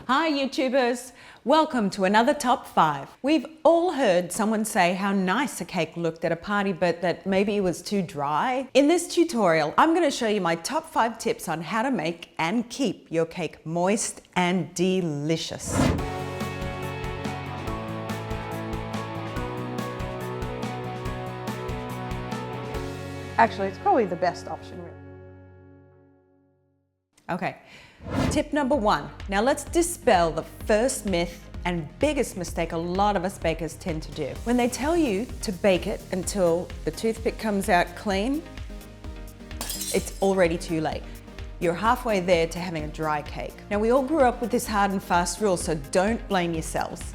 Hi YouTubers, welcome to another top 5. We've all heard someone say how nice a cake looked at a party but that maybe it was too dry. In this tutorial, I'm going to show you my top 5 tips on how to make and keep your cake moist and delicious. Actually, it's probably the best option. Okay, tip number 1. Now let's dispel the first myth and biggest mistake a lot of us bakers tend to do. When they tell you to bake it until the toothpick comes out clean, it's already too late. You're halfway there to having a dry cake. Now we all grew up with this hard and fast rule, so don't blame yourselves.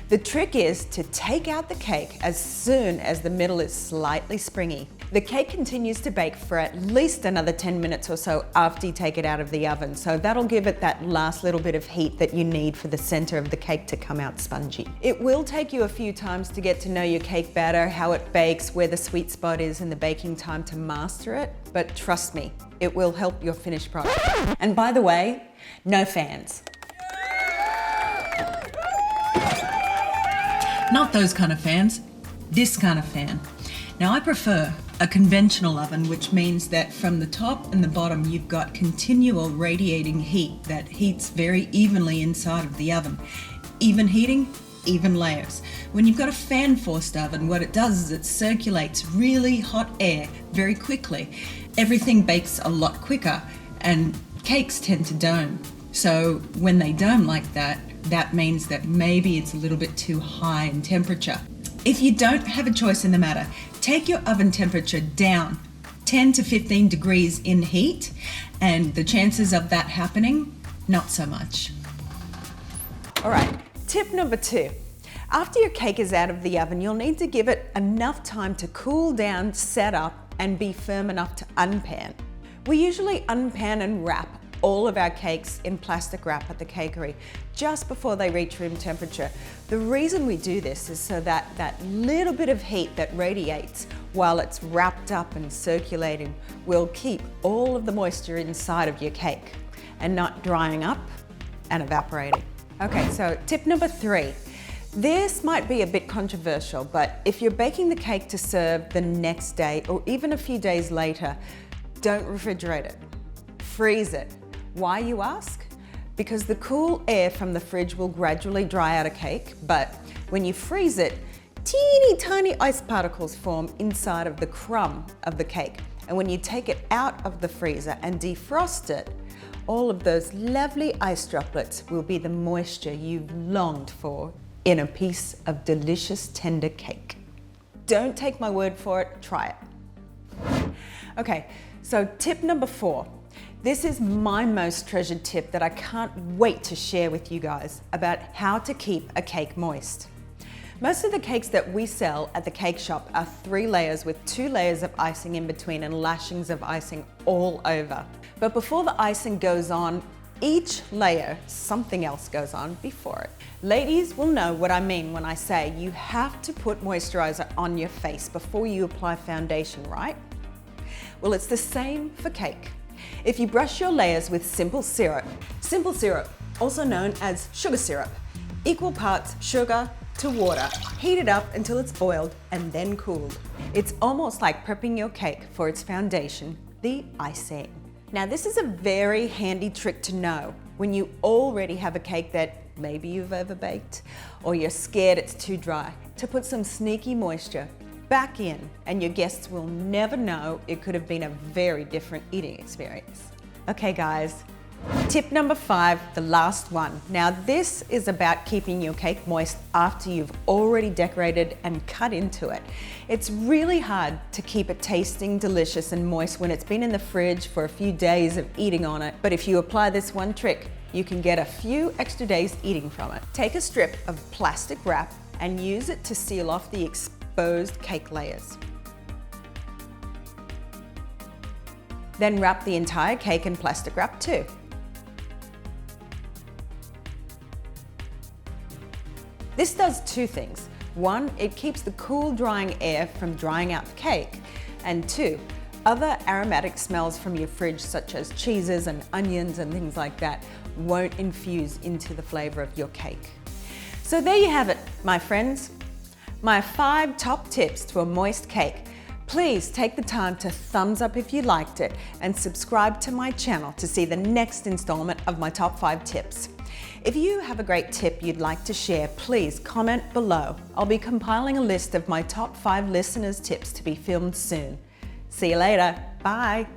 The trick is to take out the cake as soon as the middle is slightly springy. The cake continues to bake for at least another 10 minutes or so after you take it out of the oven, so that'll give it that last little bit of heat that you need for the center of the cake to come out spongy. It will take you a few times to get to know your cake batter, how it bakes, where the sweet spot is in the baking time to master it, but trust me, it will help your finished product. And by the way, no fans. Not those kind of fans, this kind of fan. Now I prefer a conventional oven, which means that from the top and the bottom you've got continual radiating heat that heats very evenly inside of the oven. Even heating, even layers. When you've got a fan forced oven, what it does is it circulates really hot air very quickly. Everything bakes a lot quicker and cakes tend to dome. So when they dome like that, that means that maybe it's a little bit too high in temperature. If you don't have a choice in the matter, take your oven temperature down 10 to 15 degrees in heat, and the chances of that happening, not so much. All right, tip number 2. After your cake is out of the oven, you'll need to give it enough time to cool down, set up, and be firm enough to unpan. We usually unpan and wrap all of our cakes in plastic wrap at the cakery just before they reach room temperature. The reason we do this is so that that little bit of heat that radiates while it's wrapped up and circulating will keep all of the moisture inside of your cake and not drying up and evaporating. Okay, so tip number 3. This might be a bit controversial, but if you're baking the cake to serve the next day or even a few days later, don't refrigerate it. Freeze it. Why, you ask? Because the cool air from the fridge will gradually dry out a cake, but when you freeze it, teeny tiny ice particles form inside of the crumb of the cake. And when you take it out of the freezer and defrost it, all of those lovely ice droplets will be the moisture you've longed for in a piece of delicious tender cake. Don't take my word for it, try it. Okay, so tip number 4. This is my most treasured tip that I can't wait to share with you guys about how to keep a cake moist. Most of the cakes that we sell at the cake shop are 3 layers with 2 layers of icing in between and lashings of icing all over. But before the icing goes on, each layer, something else goes on before it. Ladies will know what I mean when I say you have to put moisturizer on your face before you apply foundation, right? Well, it's the same for cake. If you brush your layers with simple syrup, also known as sugar syrup, equal parts sugar to water, heat it up until it's boiled and then cooled. It's almost like prepping your cake for its foundation, the icing. Now this is a very handy trick to know when you already have a cake that maybe you've overbaked or you're scared it's too dry, to put some sneaky moisture back in, and your guests will never know it could have been a very different eating experience. Okay guys, tip number 5, the last one. Now this is about keeping your cake moist after you've already decorated and cut into it. It's really hard to keep it tasting delicious and moist when it's been in the fridge for a few days of eating on it, but if you apply this one trick, you can get a few extra days eating from it. Take a strip of plastic wrap and use it to seal off the exposed cake layers. Then wrap the entire cake in plastic wrap too. This does 2 things. 1, it keeps the cool drying air from drying out the cake, and 2, other aromatic smells from your fridge such as cheeses and onions and things like that won't infuse into the flavor of your cake. So there you have it, my friends. My 5 top tips to a moist cake. Please take the time to thumbs up if you liked it and subscribe to my channel to see the next installment of my top 5 tips. If you have a great tip you'd like to share, please comment below. I'll be compiling a list of my top 5 listeners' tips to be filmed soon. See you later. Bye.